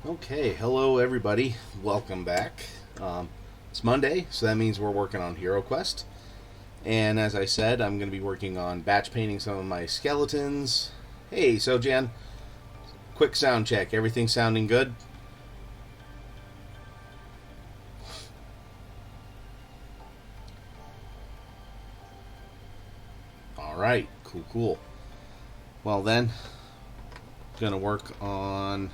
Okay, hello everybody. Welcome back. It's Monday, so that means we're working on HeroQuest. And as I said, I'm going to be working on batch painting some of my skeletons. Hey, so Jan, quick sound check. Everything sounding good? Alright, cool. Well then, going to work on,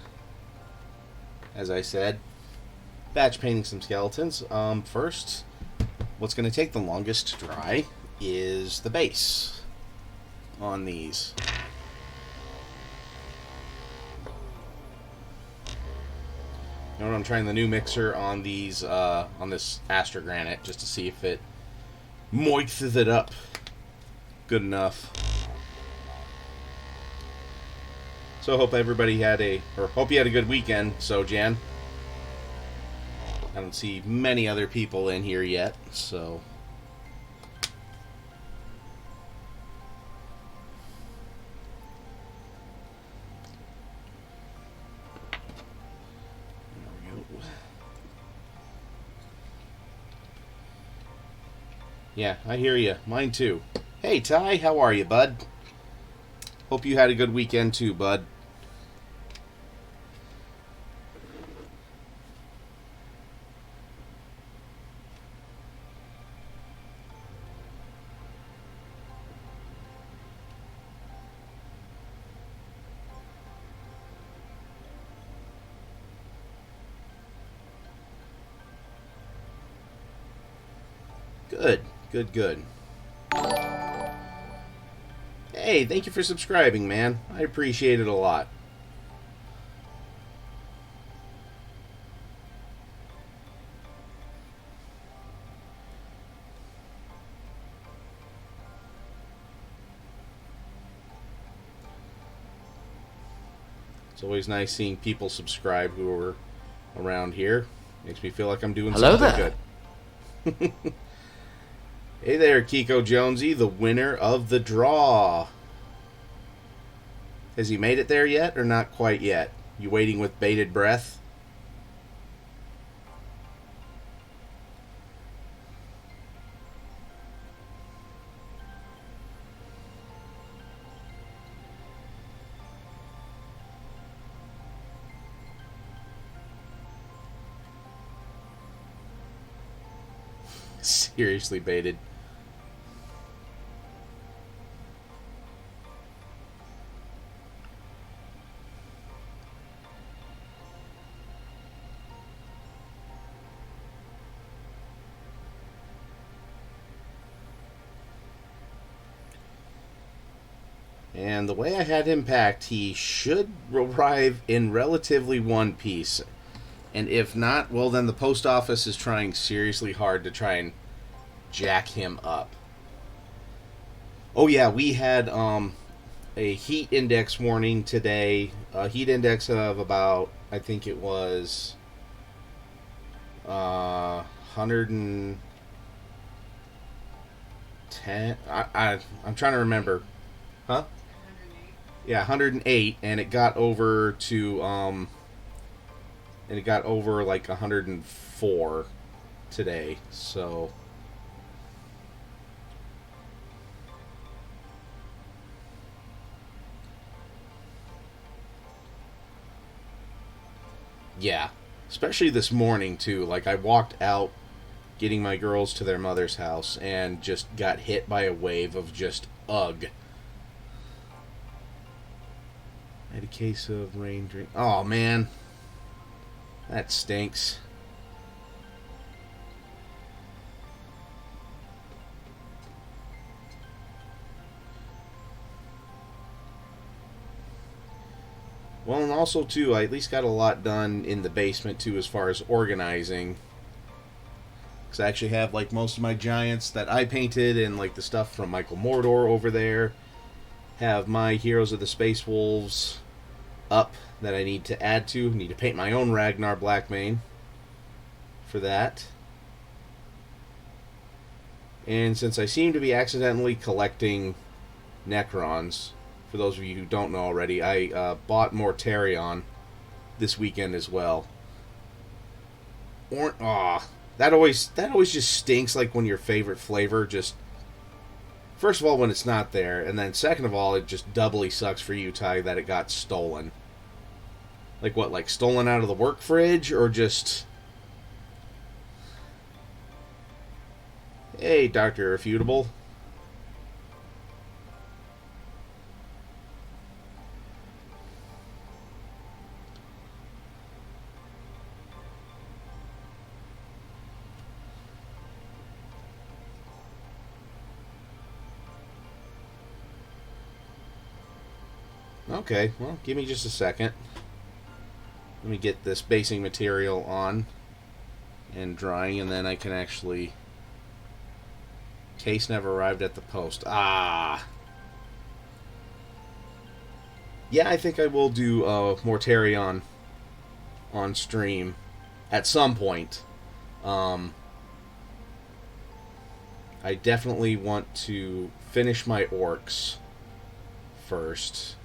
as I said, batch painting some skeletons. First, what's going to take the longest to dry is the base on these. You know, I'm trying the new mixer on these on this Astrogranite just to see if it moixes it up good enough. So hope everybody hope you had a good weekend. So Jan, I don't see many other people in here yet, so there we go. Yeah, I hear you. Mine too. Hey Ty, how are you, bud? Hope you had a good weekend too, bud. Good. Hey, thank you for subscribing, man. I appreciate it a lot. It's always nice seeing people subscribe who are around here. Makes me feel like I'm doing Hello something there. good. Hey there, Kiko Jonesy, the winner of the draw. Has he made it there yet, or not quite yet? You waiting with bated breath? Seriously baited. And the way I had him packed, he should arrive in relatively one piece. And if not, well, then the post office is trying seriously hard to try and jack him up. Oh yeah, we had a heat index warning today. A heat index of about, I think it was 110. I'm trying to remember. Huh? Yeah, 108, and it got over to like 104 today. So yeah, especially this morning too. Like I walked out getting my girls to their mother's house and just got hit by a wave of just ugh. I had a case of rain drink. Oh man, that stinks. Well, and also too, I at least got a lot done in the basement too, as far as organizing. Because I actually have like most of my giants that I painted and like the stuff from Michael Mordor over there. Have my Heroes of the Space Wolves up that I need to add to. Need to paint my own Ragnar Blackmane for that. And since I seem to be accidentally collecting Necrons, for those of you who don't know already, I bought Mortarion this weekend as well. That always just stinks. Like when your favorite flavor just, first of all, when it's not there, and then second of all, it just doubly sucks for you, Ty, that it got stolen. Like what? Like stolen out of the work fridge, or just? Hey, Dr. Irrefutable. Okay, well, give me just a second. Let me get this basing material on and drying, and then I can actually... Case never arrived at the post. Ah! Yeah, I think I will do Mortarion on stream at some point. I definitely want to finish my orcs first.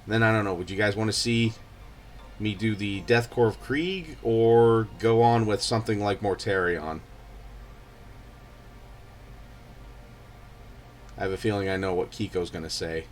Then, I don't know, would you guys want to see me do the Death Corps of Krieg, or go on with something like Mortarion? I have a feeling I know what Kiko's going to say.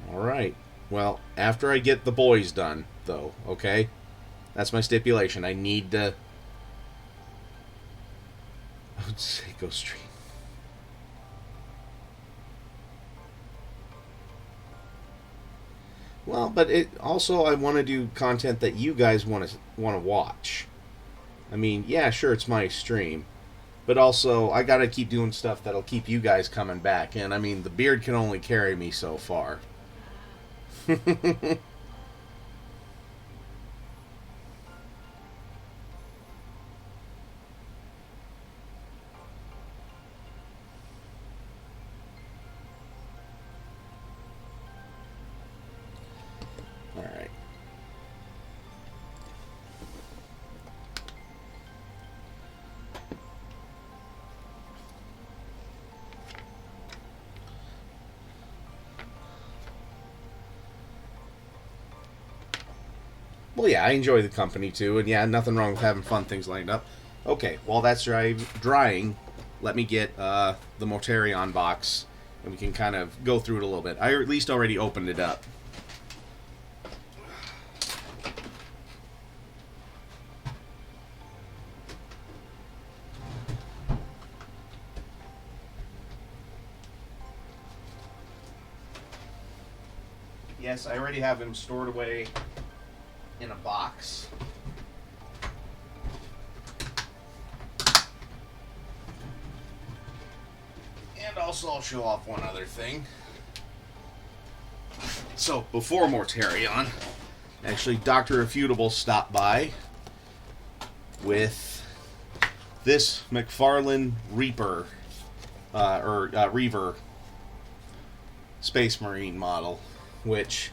Alright. Well, after I get the boys done, though, okay? That's my stipulation. I need to... I would say go stream. Well, but it also, I want to do content that you guys want to watch. I mean, yeah, sure, it's my stream, but also I got to keep doing stuff that'll keep you guys coming back. And I mean, the beard can only carry me so far. Alright. Well, yeah, I enjoy the company too, and yeah, nothing wrong with having fun things lined up. Okay, while that's drying, let me get the Mortarion box, and we can kind of go through it a little bit. I at least already opened it up. Yes, I already have him stored away in a box. And also I'll show off one other thing. So, before Mortarion, actually Dr. Irrefutable stopped by with this McFarlane Reaper, Reaver Space Marine model, which...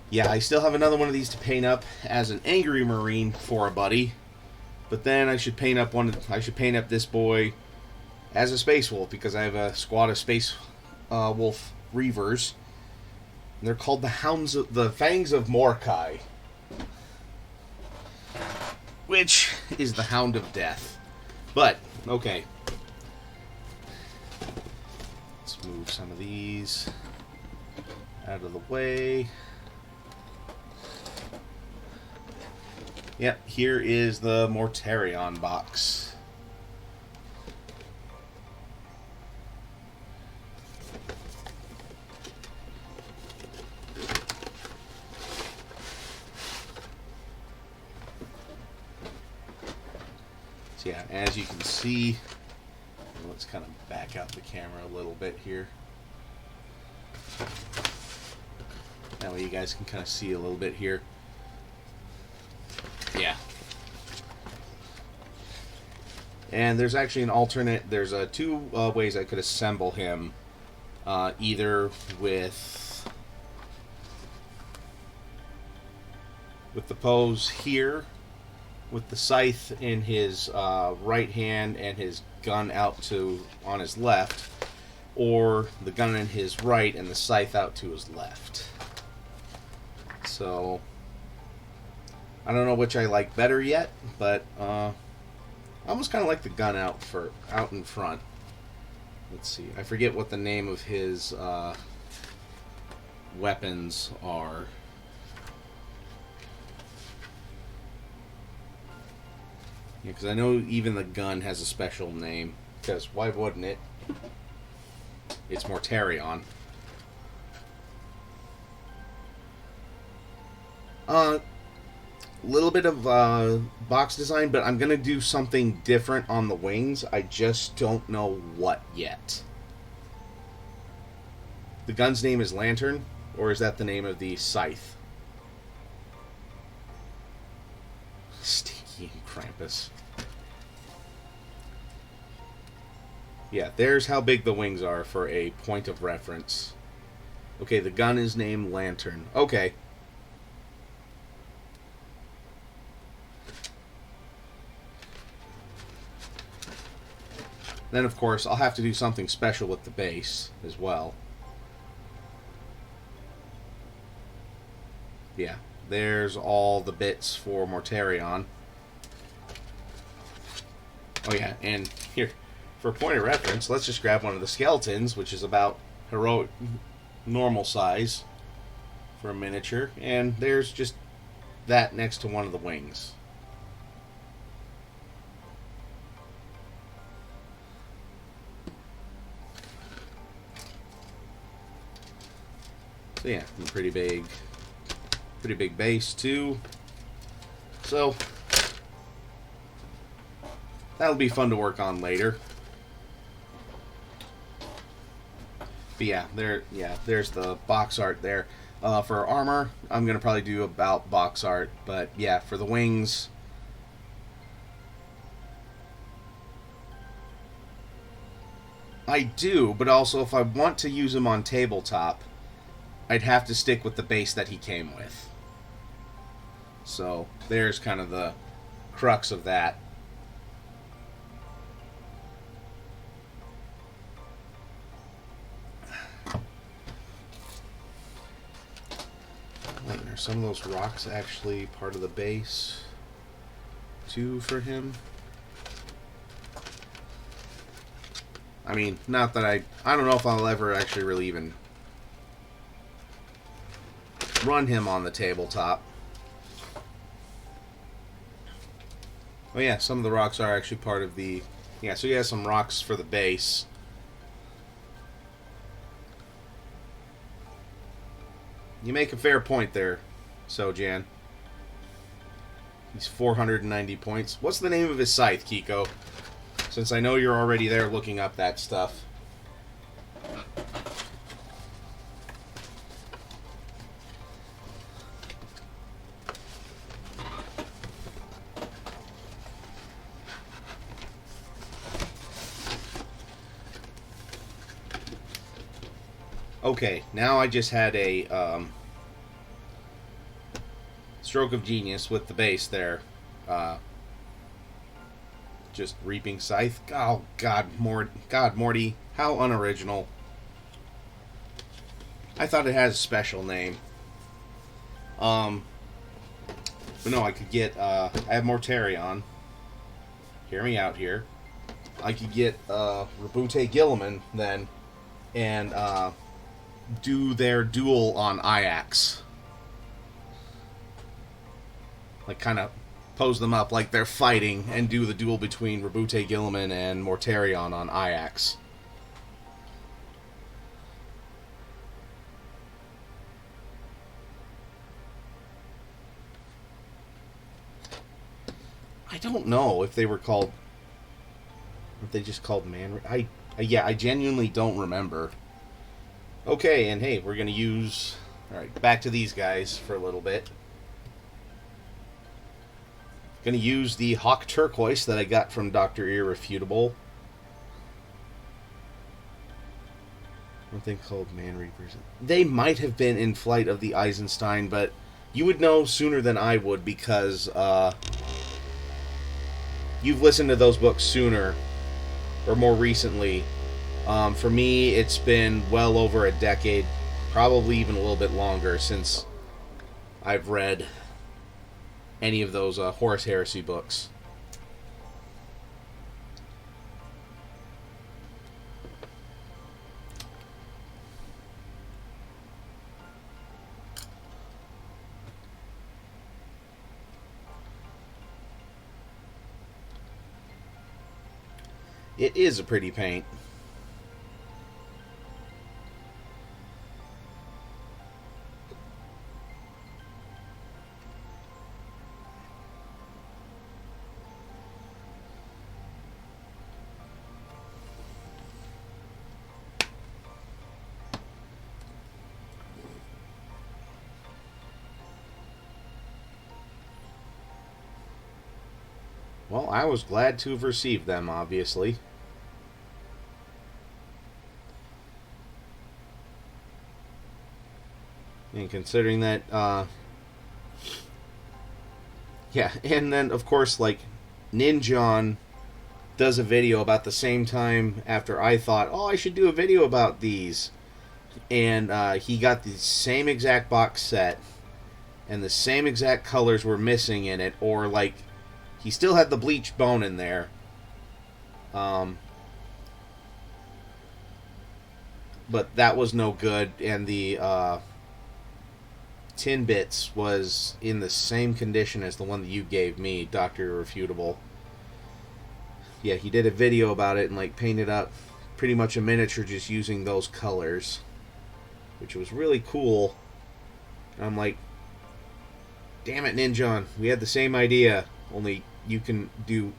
yeah, I still have another one of these to paint up as an Angry Marine for a buddy. But then I should paint up this boy as a Space Wolf, because I have a squad of Space Wolf Reavers. And they're called the Fangs of Mordecai, which is the Hound of Death. But, okay. Let's move some of these out of the way. Yep, here is the Mortarion box. So yeah, as you can see, let's kind of back out the camera a little bit here. That way you guys can kind of see a little bit here. Yeah. And there's actually an alternate. There's two ways I could assemble him. Either with the pose here, with the scythe in his right hand and his gun out to on his left, or the gun in his right and the scythe out to his left. So I don't know which I like better yet, but I almost kind of like the gun out in front. Let's see. I forget what the name of his weapons are. Yeah, because I know even the gun has a special name. Because why wouldn't it? It's Mortarion. Little bit of box design, but I'm gonna do something different on the wings. I just don't know what yet. The gun's name is Lantern, or is that the name of the scythe? Stinky Krampus. Yeah, there's how big the wings are for a point of reference. Okay, the gun is named Lantern. Okay. Then, of course, I'll have to do something special with the base as well. Yeah, there's all the bits for Mortarion. Oh yeah, and here, for a point of reference, let's just grab one of the skeletons, which is about heroic normal size for a miniature, and there's just that next to one of the wings. So yeah, pretty big base too. So that'll be fun to work on later. But yeah, there's the box art there. For armor, I'm gonna probably do about box art, but yeah, for the wings, I do. But also, if I want to use them on tabletop, I'd have to stick with the base that he came with. So there's kind of the crux of that. Wait, are some of those rocks actually part of the base too for him? I mean, not that I don't know if I'll ever actually really even run him on the tabletop. Oh yeah, some of the rocks are actually part of the... Yeah, so he has some rocks for the base. You make a fair point there, Sojan. He's 490 points. What's the name of his scythe, Kiko? Since I know you're already there looking up that stuff. Okay, now I just had a stroke of genius with the base there. Just reaping scythe. Oh God, Morty, how unoriginal. I thought it had a special name. But no, I could get. I have Mortarion. Hear me out here. I could get Rabute Gilliman then, and do their duel on Ajax. Like, kind of pose them up like they're fighting and do the duel between Rabute Gilliman and Mortarion on Ajax. I don't know if they were called... If they just called Man... Yeah, I genuinely don't remember. Okay, and hey, we're going to use... Alright, back to these guys for a little bit. Gonna use the Hawk Turquoise that I got from Dr. Irrefutable. One thing called Man Reapers. They might have been in Flight of the Eisenstein, but you would know sooner than I would because you've listened to those books sooner or more recently. For me, it's been well over a decade, probably even a little bit longer since I've read any of those Horus Heresy books. It is a pretty paint. Well, I was glad to have received them, obviously. And considering that, yeah, and then, of course, like, Ninjon does a video about the same time after I thought, oh, I should do a video about these. And he got the same exact box set, and the same exact colors were missing in it, or, like, he still had the bleached bone in there. But that was no good, and the tin bits was in the same condition as the one that you gave me, Dr. Irrefutable. Yeah, he did a video about it and like painted up pretty much a miniature just using those colors, which was really cool. And I'm like, damn it, Ninjon, we had the same idea, only you can do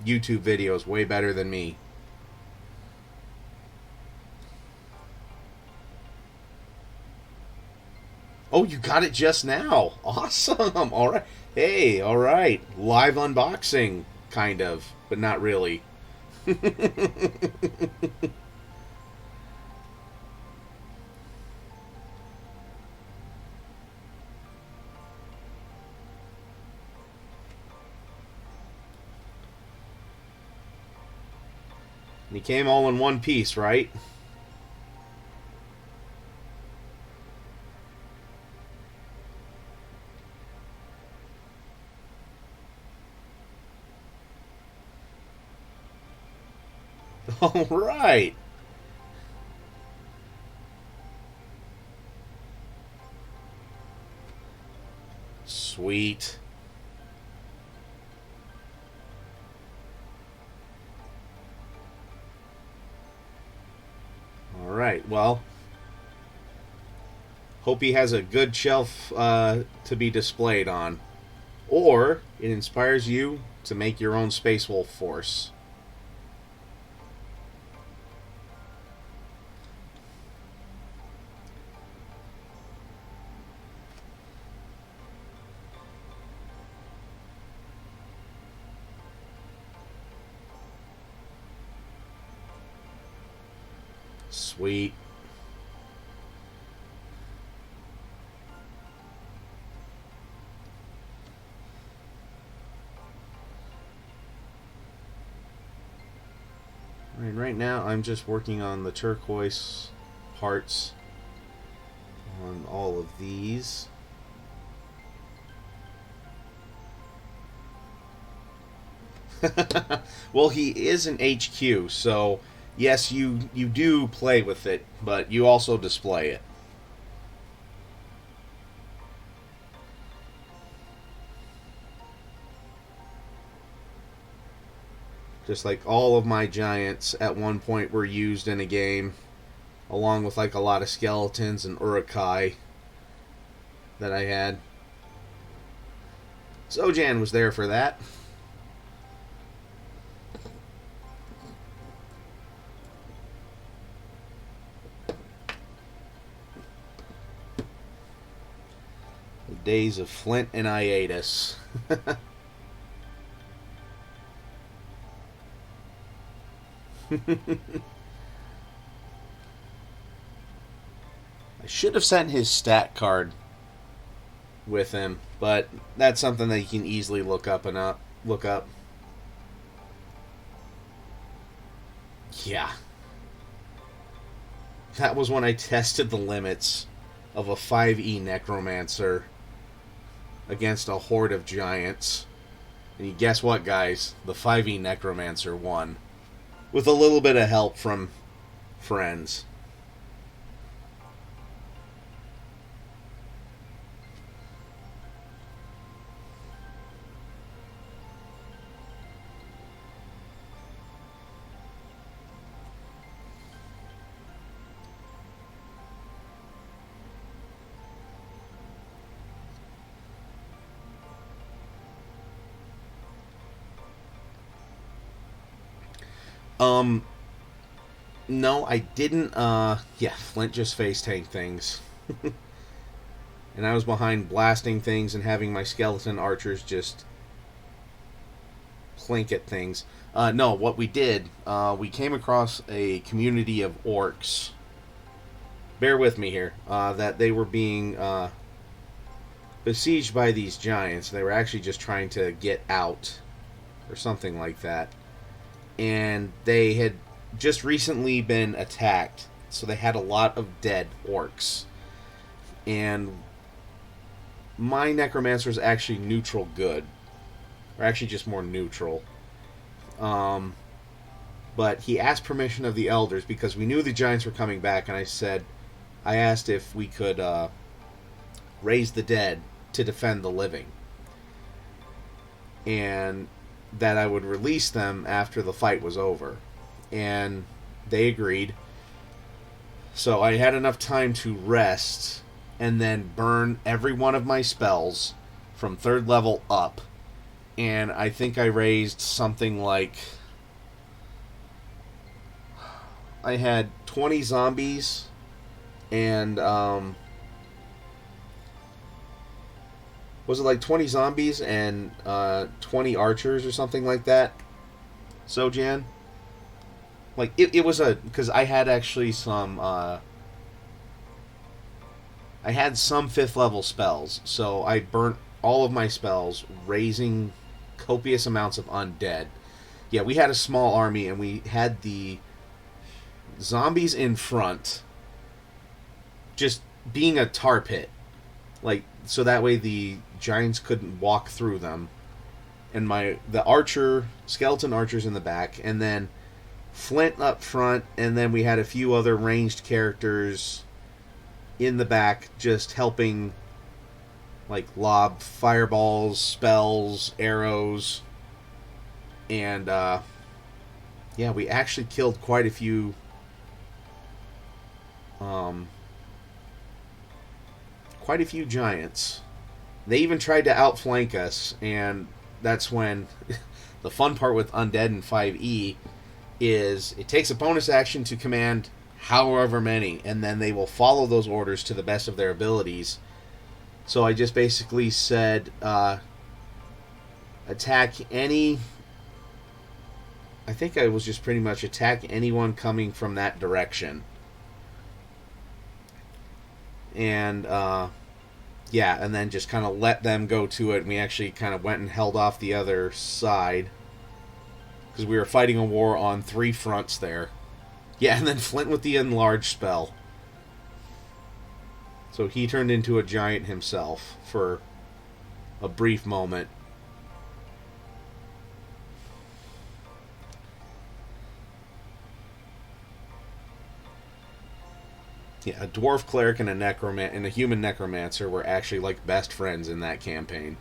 YouTube videos way better than me. Oh, you got it just now. Awesome. All right. Hey, all right. Live unboxing, kind of, but not really. He came all in one piece, right? All right. Sweet. All right. Well, hope he has a good shelf to be displayed on. Or it inspires you to make your own Space Wolf force. Sweet. Right now I'm just working on the turquoise parts on all of these. Well, he is an HQ, so yes, you do play with it, but you also display it. Just like all of my giants at one point were used in a game, along with like a lot of skeletons and urukai that I had. Zojan was there for that. The days of Flint and Hiatus. I should have sent his stat card with him, but that's something that you can easily look up. Yeah. That was when I tested the limits of a 5e necromancer against a horde of giants. And you guess what, guys? The 5e necromancer won. With a little bit of help from friends. Um, no, I didn't, yeah, Flint just face tank things. And I was behind blasting things and having my skeleton archers just plink at things. No, what we did, we came across a community of orcs. Bear with me here. That they were being besieged by these giants. They were actually just trying to get out, or something like that. And they had just recently been attacked, so they had a lot of dead orcs. And my necromancer is actually neutral good, or actually just more neutral. But he asked permission of the elders because we knew the giants were coming back, and I asked if we could raise the dead to defend the living, and that I would release them after the fight was over. And they agreed. So I had enough time to rest and then burn every one of my spells from 3rd level up. And I think I raised something like... I had 20 zombies and... was it like 20 zombies and 20 archers or something like that? So, Jan? Like, it was a... Because I had actually some... I had some 5th level spells. So I burnt all of my spells, raising copious amounts of undead. Yeah, we had a small army, and we had the zombies in front just being a tar pit. Like, so that way the giants couldn't walk through them. And the skeleton archers in the back, and then Flint up front, and then we had a few other ranged characters in the back just helping, like, lob fireballs, spells, arrows. And yeah, we actually killed quite a few giants. They even tried to outflank us, and that's when the fun part with Undead in 5e is it takes a bonus action to command however many, and then they will follow those orders to the best of their abilities. So I just basically said, attack any... I think I was just pretty much attack anyone coming from that direction. And, yeah, and then just kind of let them go to it. And we actually kind of went and held off the other side, because we were fighting a war on 3 fronts there. Yeah, and then Flint with the enlarge spell. So he turned into a giant himself for a brief moment. Yeah, a dwarf cleric and a human necromancer were actually like best friends in that campaign.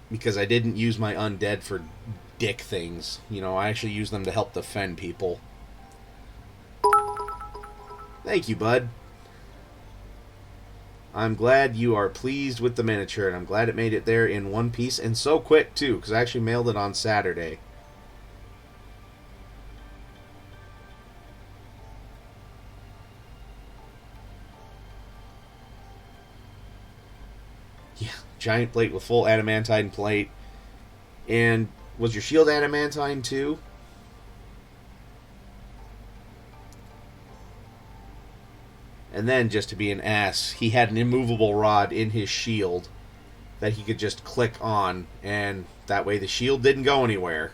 Because I didn't use my undead for dick things. You know, I actually used them to help defend people. Thank you, bud. I'm glad you are pleased with the miniature, and I'm glad it made it there in one piece, and so quick, too, because I actually mailed it on Saturday. Yeah, giant plate with full adamantine plate. And was your shield adamantine too? And then, just to be an ass, he had an immovable rod in his shield that he could just click on, and that way the shield didn't go anywhere.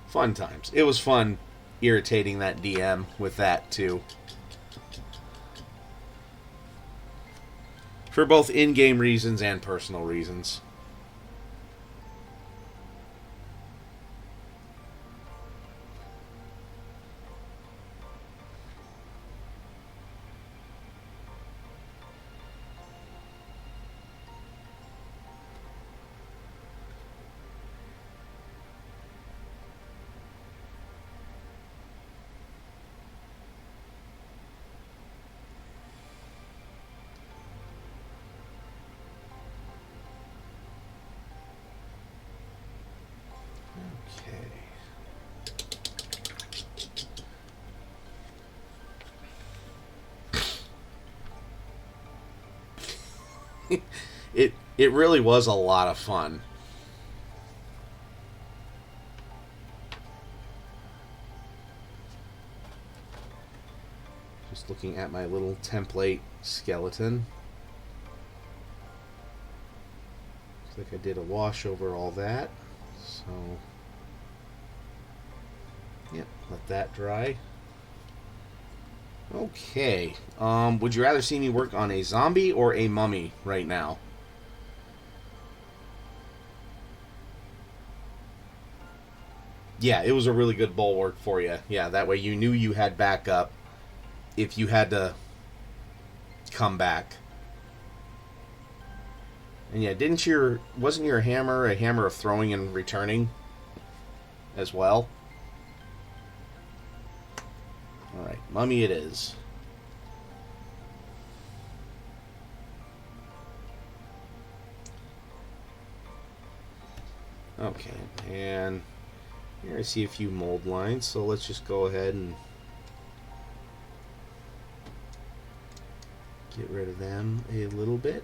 Fun times. It was fun irritating that DM with that, too. For both in-game reasons and personal reasons. It really was a lot of fun. Just looking at my little template skeleton. Looks like I did a wash over all that. So, yep, let that dry. Okay. Would you rather see me work on a zombie or a mummy right now? Yeah, it was a really good bulwark for you. Yeah, that way you knew you had backup if you had to come back. And yeah, wasn't your hammer a hammer of throwing and returning as well? Alright, mummy it is. Okay, and here I see a few mold lines, so let's just go ahead and get rid of them a little bit.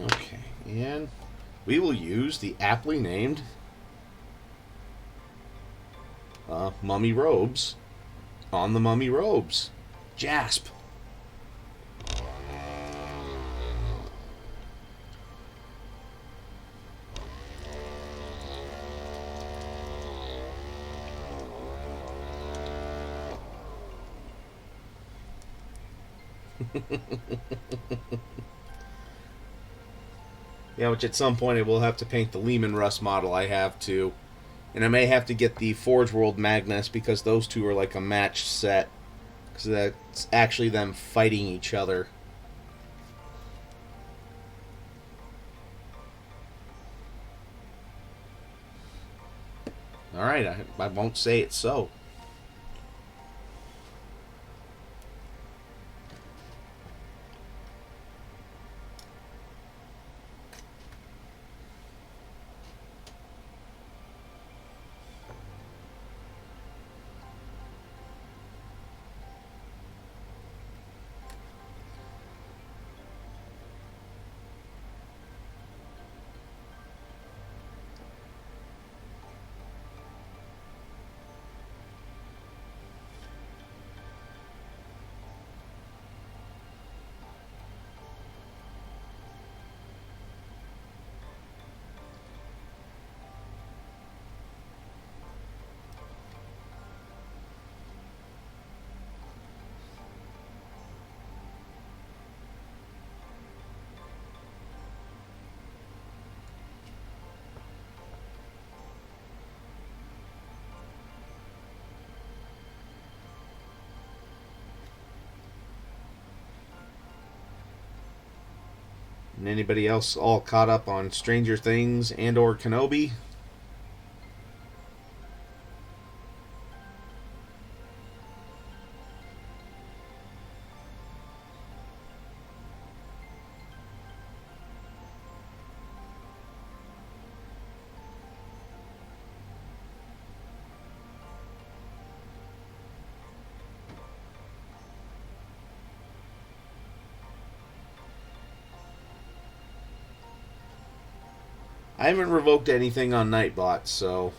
Okay, and we will use the aptly named mummy robes on the mummy robes. Jasp. Yeah, which at some point I will have to paint the Lehman Russ model I have too. And I may have to get the Forge World Magnus because those two are like a matched set. Because that's actually them fighting each other. Alright, I won't say it's so. And anybody else all caught up on Stranger Things and or Kenobi? I haven't revoked anything on Nightbot, so...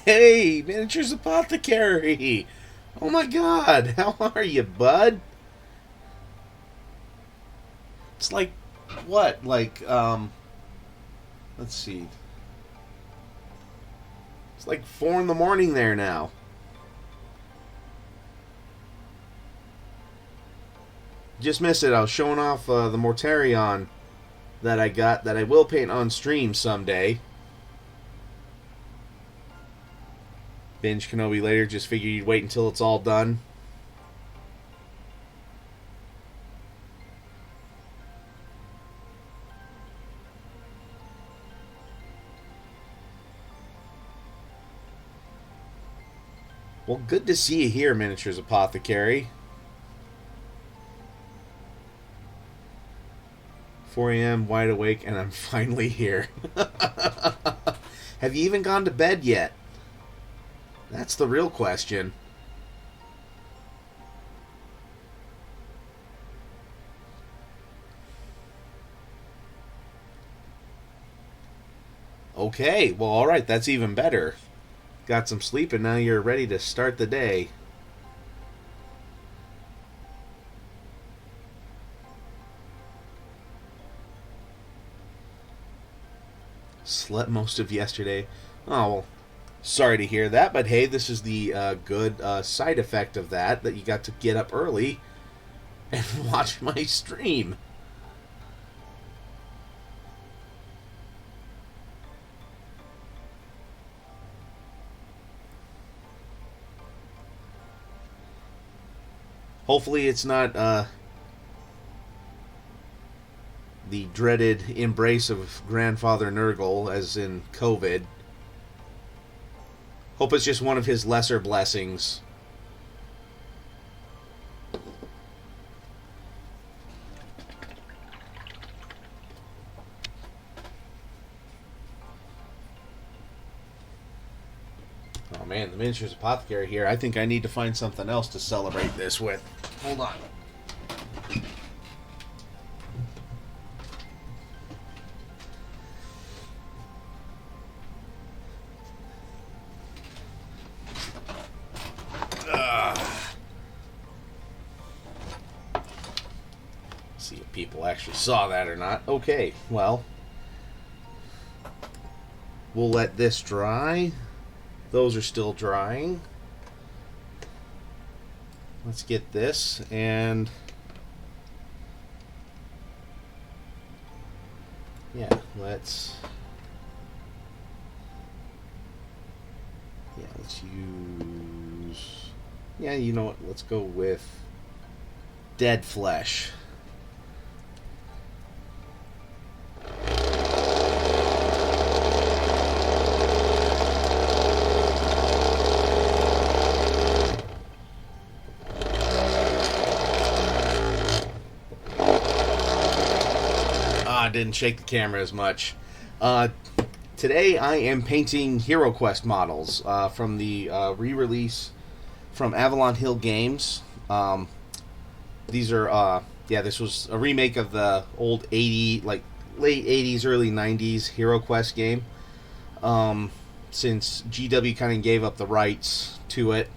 Hey, Miniatures Apothecary! Oh my god, how are you, bud? It's like, what? Like, let's see. It's like 4 in the morning there now. Just missed it. I was showing off the Mortarion that I got, that I will paint on stream someday. Binge Kenobi later, just figured you'd wait until it's all done. Well, good to see you here, Miniatures Apothecary. 4 a.m., wide awake, and I'm finally here. Have you even gone to bed yet? That's the real question. Okay, well, alright, that's even better. Got some sleep and now you're ready to start the day. Slept most of yesterday. Oh, well, sorry to hear that, but hey, this is the good side effect of that you got to get up early and watch my stream. Hopefully it's not the dreaded embrace of Grandfather Nurgle, as in COVID. Hope it's just one of his lesser blessings. Oh man, the Miniatures Apothecary here. I think I need to find something else to celebrate this with. Hold on. See if people actually saw that or not. Okay, well, we'll let this dry. Those are still drying. Let's get this, and yeah, let's use, yeah, you know what, let's go with Dead Flesh. Didn't shake the camera as much. Today I am painting HeroQuest models from the re-release from Avalon Hill Games. These are this was a remake of the old late 80s, early 90s HeroQuest game. Since GW kind of gave up the rights to it.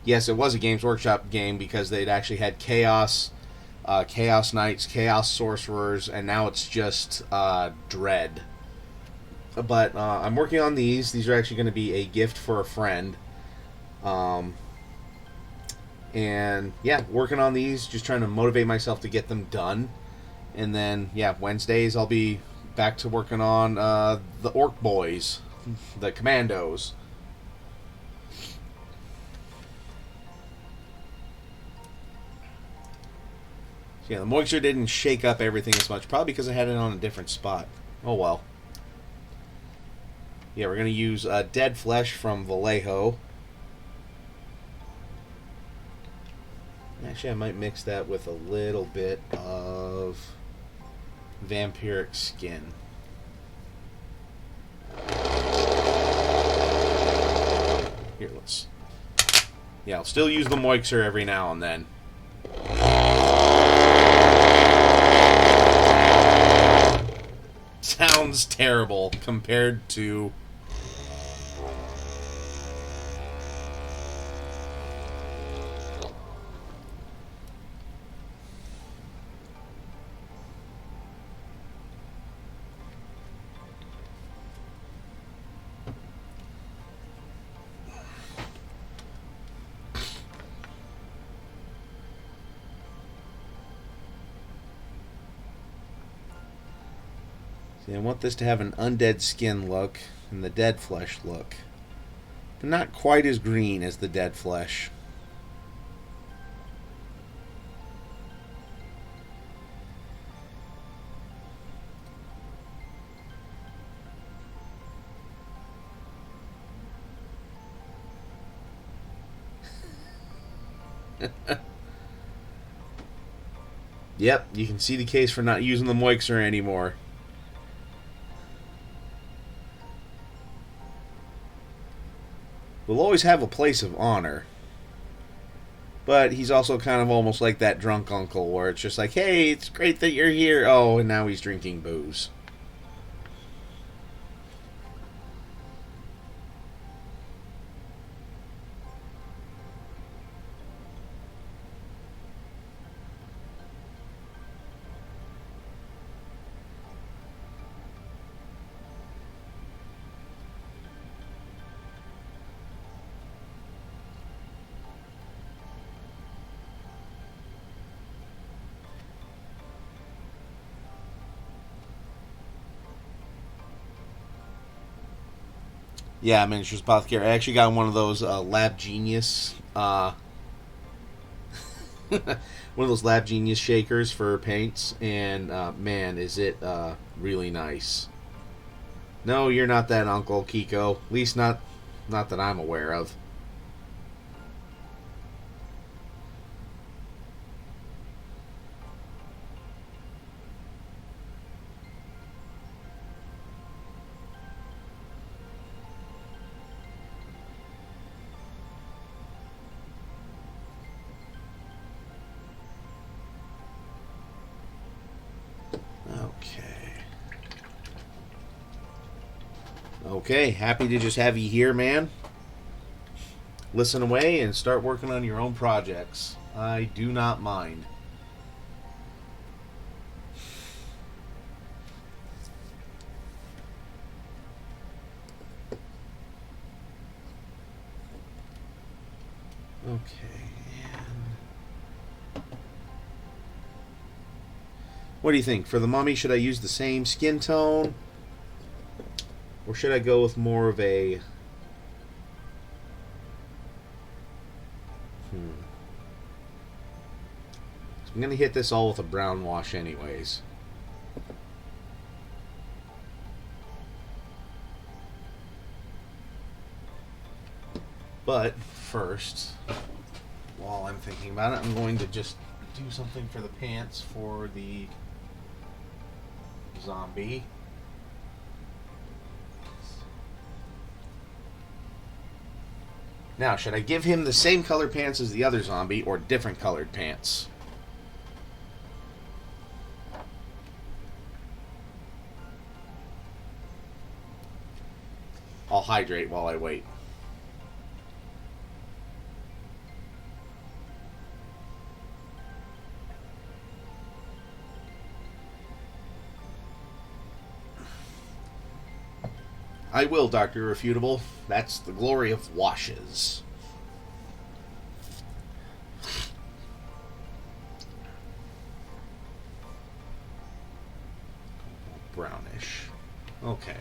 Yes, it was a Games Workshop game because they'd actually had Chaos Chaos Knights, Chaos Sorcerers, and now it's just Dread. But I'm working on these. These are actually going to be a gift for a friend. And yeah, working on these, just trying to motivate myself to get them done. And then, yeah, Wednesdays I'll be back to working on the Orc Boys, the Commandos. So yeah, the moisture didn't shake up everything as much, probably because I had it on a different spot. Oh well. Yeah, we're going to use Dead Flesh from Vallejo. Actually, I might mix that with a little bit of Vampiric Skin. Here, let's... Yeah, I'll still use the moixer every now and then. Sounds terrible compared to... See, I want this to have an undead skin look and the dead flesh look, but not quite as green as the dead flesh. Yep, you can see the case for not using the moixer anymore. Will always have a place of honor. But he's also kind of almost like that drunk uncle where it's just like, hey, it's great that you're here. Oh, and now he's drinking booze. Yeah, miniatures apothecary. I actually got one of those Lab Genius, one of those Lab Genius shakers for paints, and man, is it really nice. No, you're not that Uncle Kiko. At least not that I'm aware of. Okay, happy to just have you here, man. Listen away and start working on your own projects. I do not mind. Okay, and what do you think? For the mummy, should I use the same skin tone? Or should I go with more of a... I'm going to hit this all with a brown wash anyways. But first, while I'm thinking about it, I'm going to just do something for the pants for the zombie. Now, should I give him the same color pants as the other zombie or different colored pants? I'll hydrate while I wait. I will, Dr. Irrefutable. That's the glory of washes. Brownish. Okay.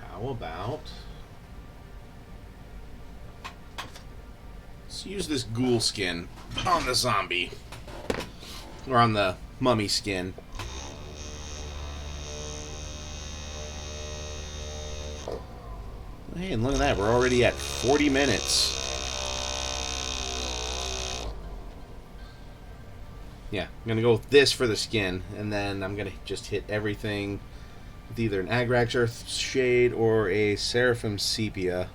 How about... let's use this ghoul skin on the zombie. Or on the mummy skin. Hey, and look at that. We're already at 40 minutes. Yeah, I'm going to go with this for the skin. And then I'm going to just hit everything with either an Agrax Earth Shade or a Seraphim Sepia.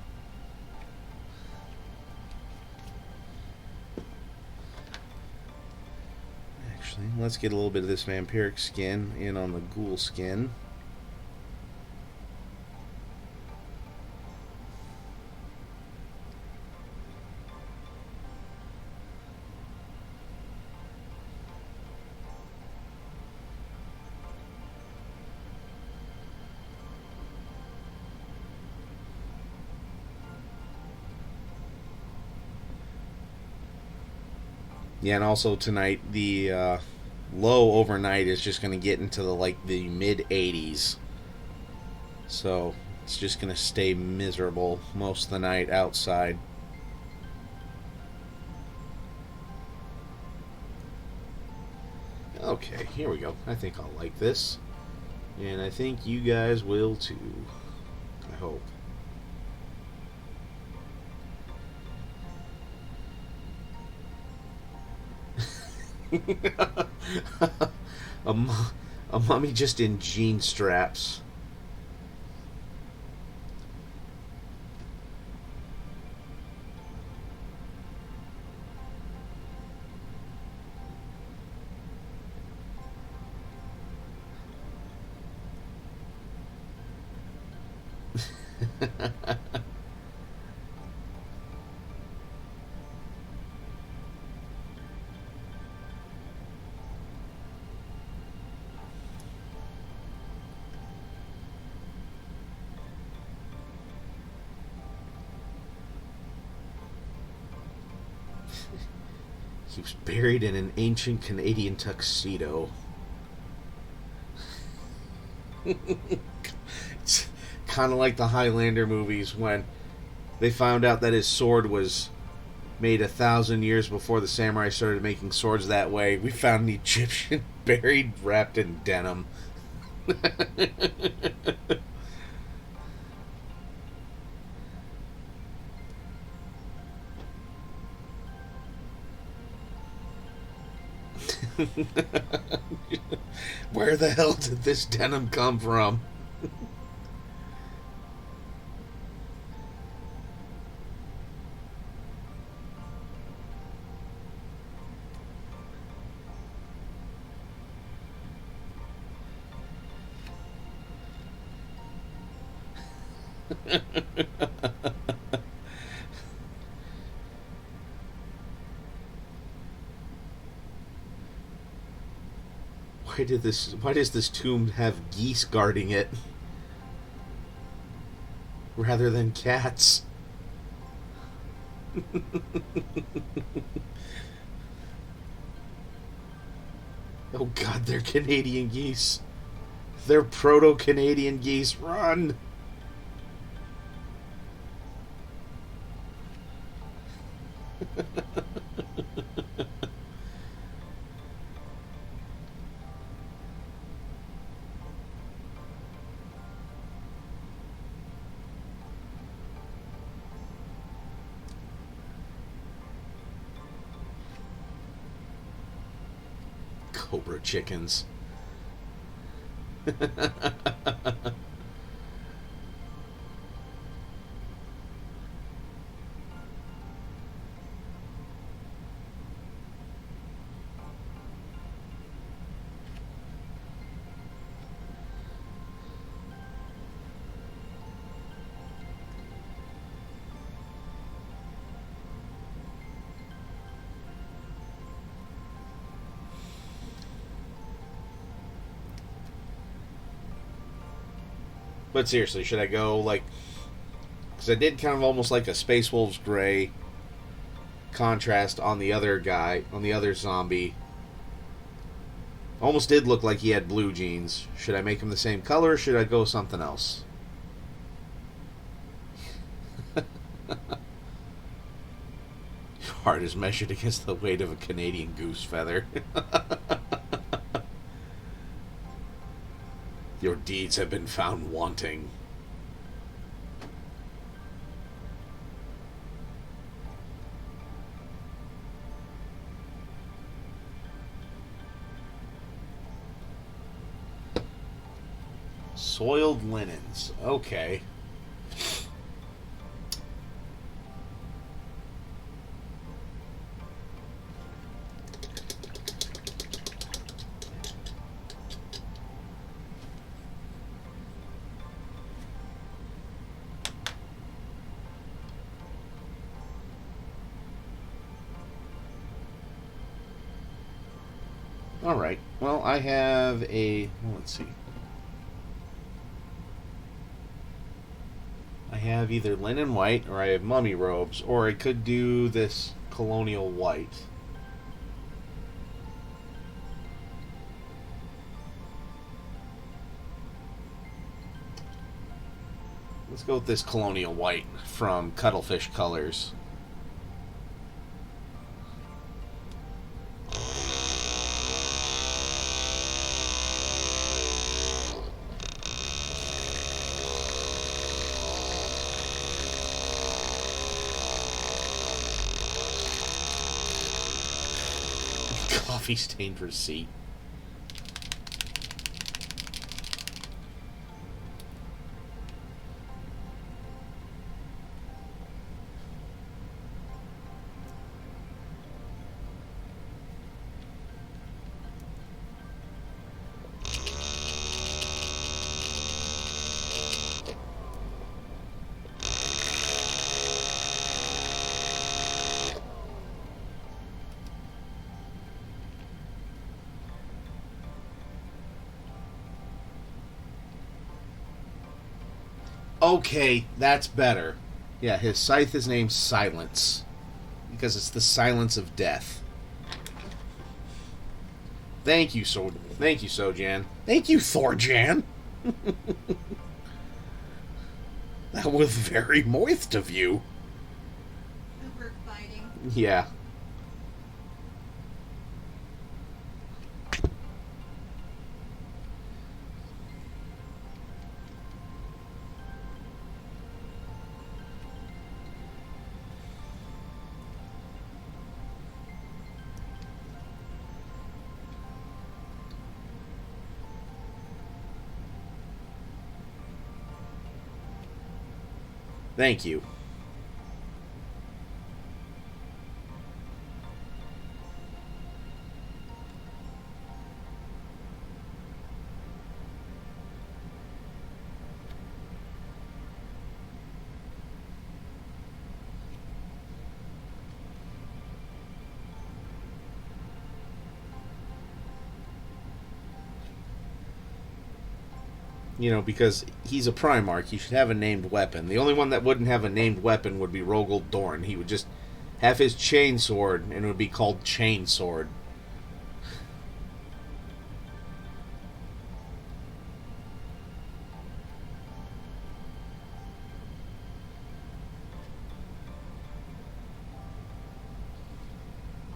Actually, let's get a little bit of this vampiric skin in on the ghoul skin. Yeah, and also tonight the low overnight is just going to get into the mid 80s. So it's just going to stay miserable most of the night outside. Okay, here we go. I think I'll like this. And I think you guys will too. I hope. a mummy just in jean straps. He was buried in an ancient Canadian tuxedo. It's kind of like the Highlander movies when they found out that his sword was made 1,000 years before the samurai started making swords that way. We found an Egyptian buried, wrapped in denim. Where the hell did this denim come from? Why does this tomb have geese guarding it rather than cats? Oh god, they're Canadian geese. They're proto-Canadian geese. Run! Cobra chickens. But seriously, should I go like... Because I did kind of almost like a Space Wolves gray contrast on the other guy, on the other zombie. Almost did look like he had blue jeans. Should I make him the same color, or should I go something else? Heart is measured against the weight of a Canadian goose feather. Your deeds have been found wanting. Soiled linens. Okay. Alright. Well, I have a... Let's see. I have either linen white or I have mummy robes, or I could do this colonial white. Let's go with this colonial white from Cuttlefish Colors. Coffee stained receipt. Okay, that's better. Yeah, his scythe is named Silence, because it's the silence of death. Thank you, Sojan. Thank you, Thorjan. That was very moist of you. Uber fighting. Yeah. Thank you. You know, because he's a Primarch, he should have a named weapon. The only one that wouldn't have a named weapon would be Rogel Dorn. He would just have his chainsword, and it would be called Chainsword.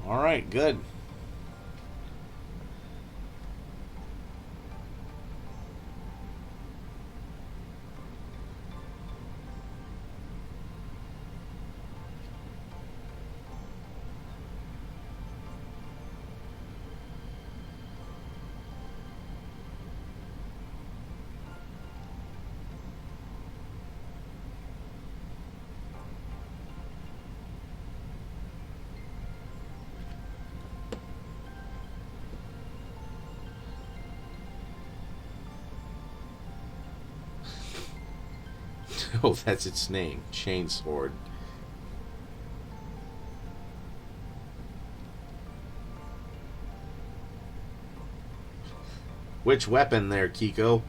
Alright, good. Oh, that's its name. Chainsword. Which weapon there, Kiko?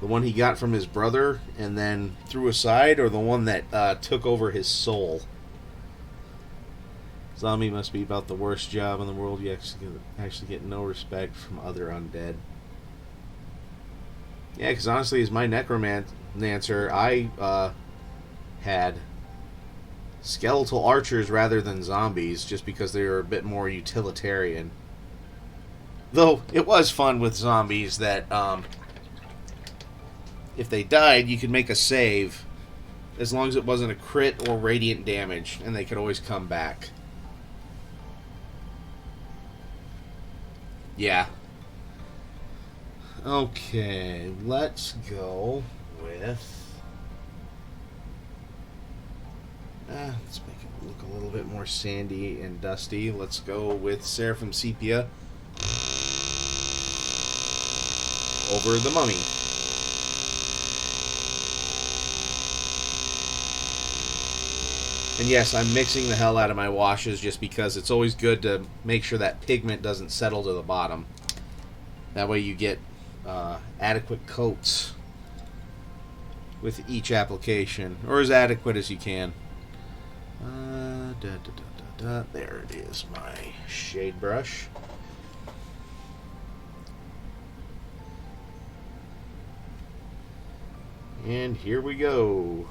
The one he got from his brother and then threw aside, or the one that took over his soul? Zombie must be about the worst job in the world. You actually get no respect from other undead. Yeah, because honestly, as my necromancer, I had skeletal archers rather than zombies, just because they were a bit more utilitarian. Though it was fun with zombies that if they died, you could make a save as long as it wasn't a crit or radiant damage, and they could always come back. Yeah. Okay, let's go with... let's make it look a little bit more sandy and dusty. Let's go with Seraphim Sepia over the Mummy. And yes, I'm mixing the hell out of my washes just because it's always good to make sure that pigment doesn't settle to the bottom. That way you get adequate coats with each application, or as adequate as you can. There it is, my shade brush. And here we go.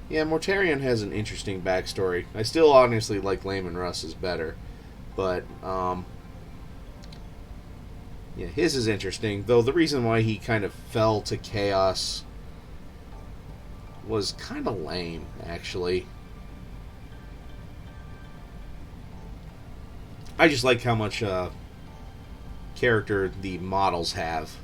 Yeah, Mortarion has an interesting backstory. I still honestly like Layman Russ's better, but yeah, his is interesting. Though the reason why he kind of fell to chaos was kind of lame, actually. I just like how much character the models have.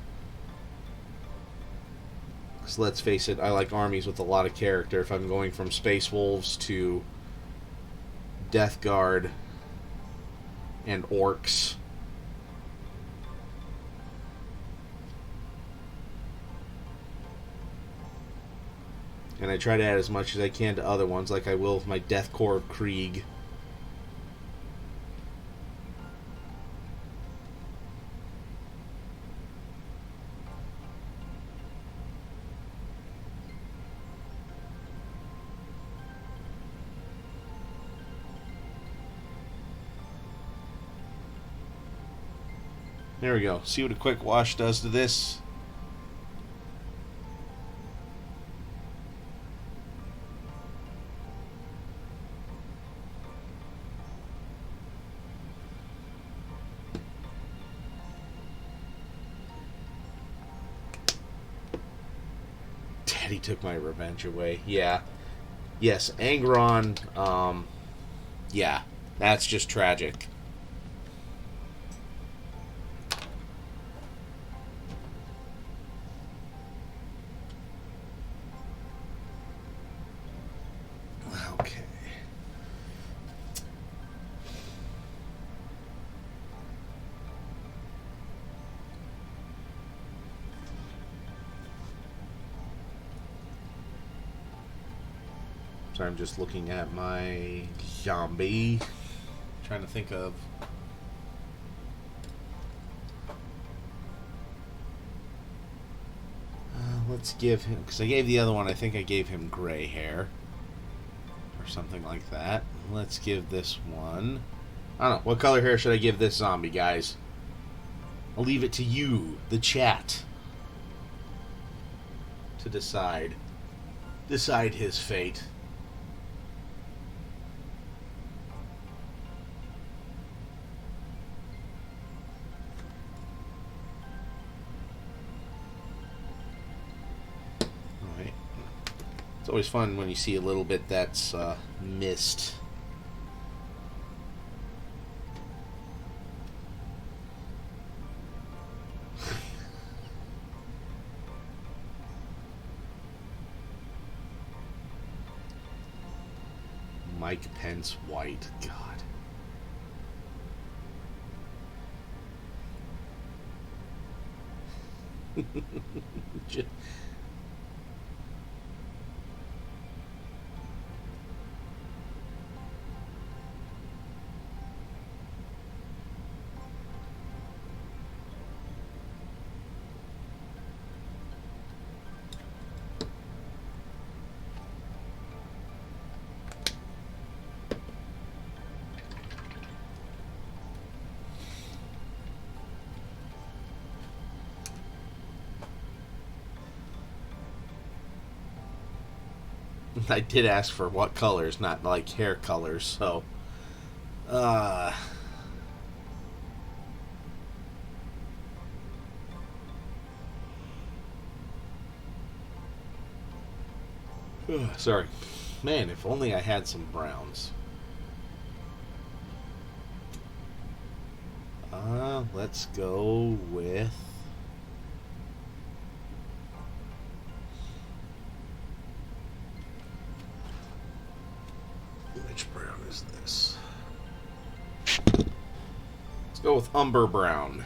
Because let's face it, I like armies with a lot of character. If I'm going from Space Wolves to Death Guard and Orcs. And I try to add as much as I can to other ones, like I will with my Death Corps of Krieg. There we go. See what a quick wash does to this? Daddy took my revenge away. Yeah. Yes, Angron, yeah, that's just tragic. Okay. So I'm just looking at my zombie, trying to think of... let's give him, because I gave the other one, I think I gave him gray hair. Or something like that. Let's give this one... I don't know, what color hair should I give this zombie, guys? I'll leave it to you, the chat, to decide. Decide his fate. It's always fun when you see a little bit that's missed. Mike Pence white. God. Ju- I did ask for what colors, not like hair colors, so. Uh. Sorry. Man, if only I had some browns. Let's go with. Which brown is this? Let's go with umber brown.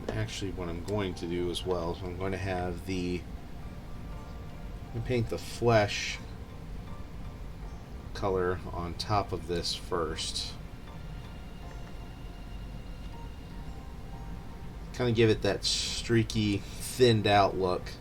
Actually, what I'm going to do as well is I'm going to have the. I'm going to paint the flesh color on top of this first. Kind of give it that streaky, thinned out look.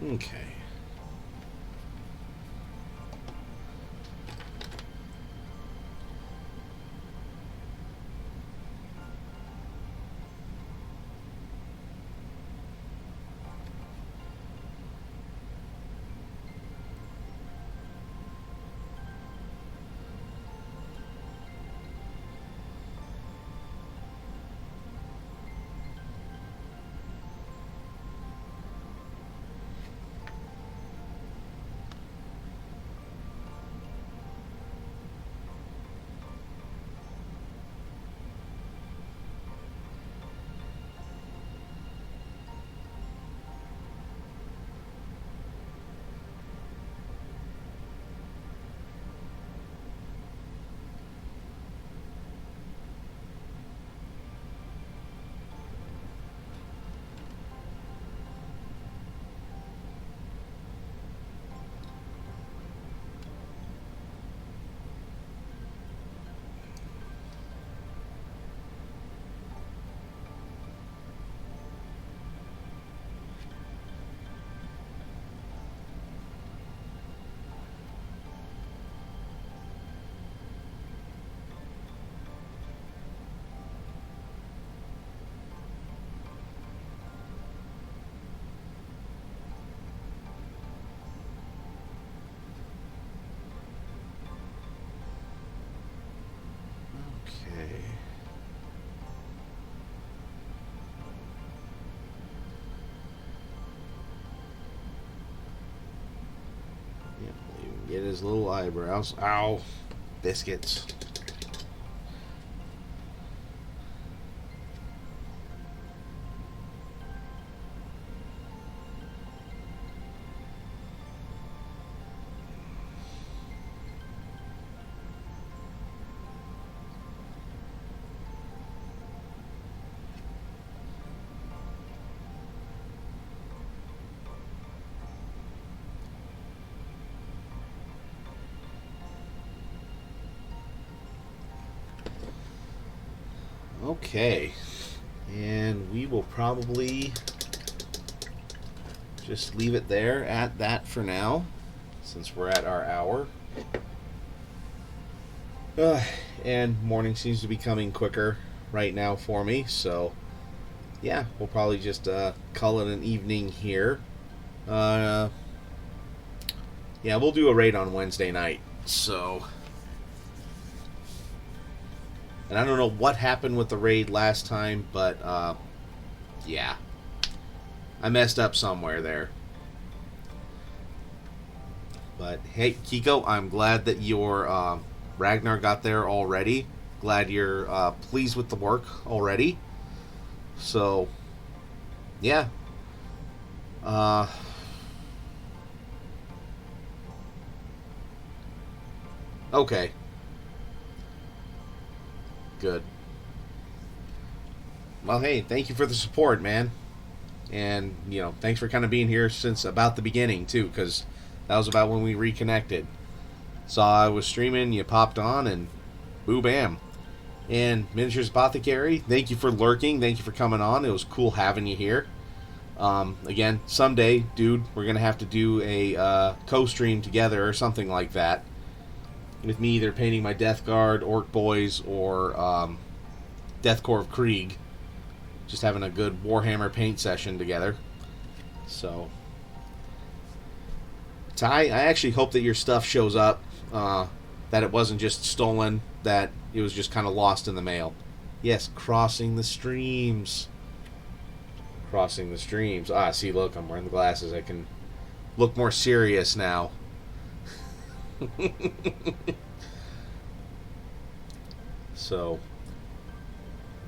Okay. Okay. Yep, you can get his little eyebrows. Ow! Biscuits. Okay. And we will probably just leave it there at that for now, since we're at our hour. Uh, and morning seems to be coming quicker right now for me, so yeah, we'll probably just call it an evening here. Uh, yeah, we'll do a raid on Wednesday night. So, and I don't know what happened with the raid last time, but yeah, I messed up somewhere there. But hey, Kiko, I'm glad that your Ragnar got there already. Glad you're pleased with the work already. So, yeah. Uh, okay. Good. Well, hey, thank you for the support, man. And, thanks for kind of being here since about the beginning, too, because that was about when we reconnected. Saw I was streaming, you popped on, and boo bam. And Miniatures Apothecary, thank you for lurking. Thank you for coming on. It was cool having you here. Again, someday, dude, we're going to have to do a co-stream together or something like that. With me either painting my Death Guard, Orc Boys, or Death Corps of Krieg. Just having a good Warhammer paint session together. So, Ty, I actually hope that your stuff shows up. That it wasn't just stolen. That it was just kind of lost in the mail. Yes, crossing the streams. Crossing the streams. Ah, see, look, I'm wearing the glasses. I can look more serious now. So,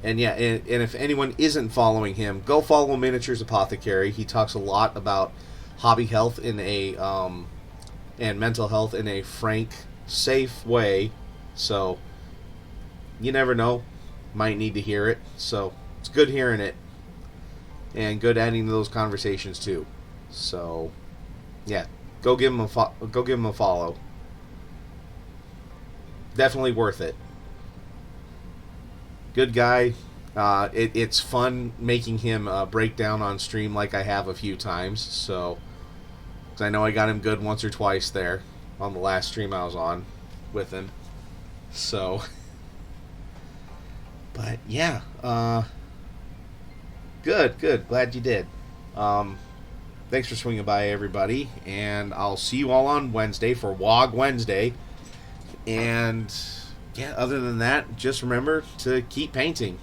and yeah, and if anyone isn't following him, go follow Miniatures Apothecary. He talks a lot about hobby health in a and mental health in a frank, safe way. So you never know, might need to hear it. So it's good hearing it, and good adding to those conversations too. So yeah, go give him a follow. Definitely worth it. Good guy. It's fun making him break down on stream like I have a few times. So, cause I know I got him good once or twice there on the last stream I was on with him. So, but yeah, good. Glad you did. Thanks for swinging by, everybody, and I'll see you all on Wednesday for WOG Wednesday. And yeah, other than that, just remember to keep painting.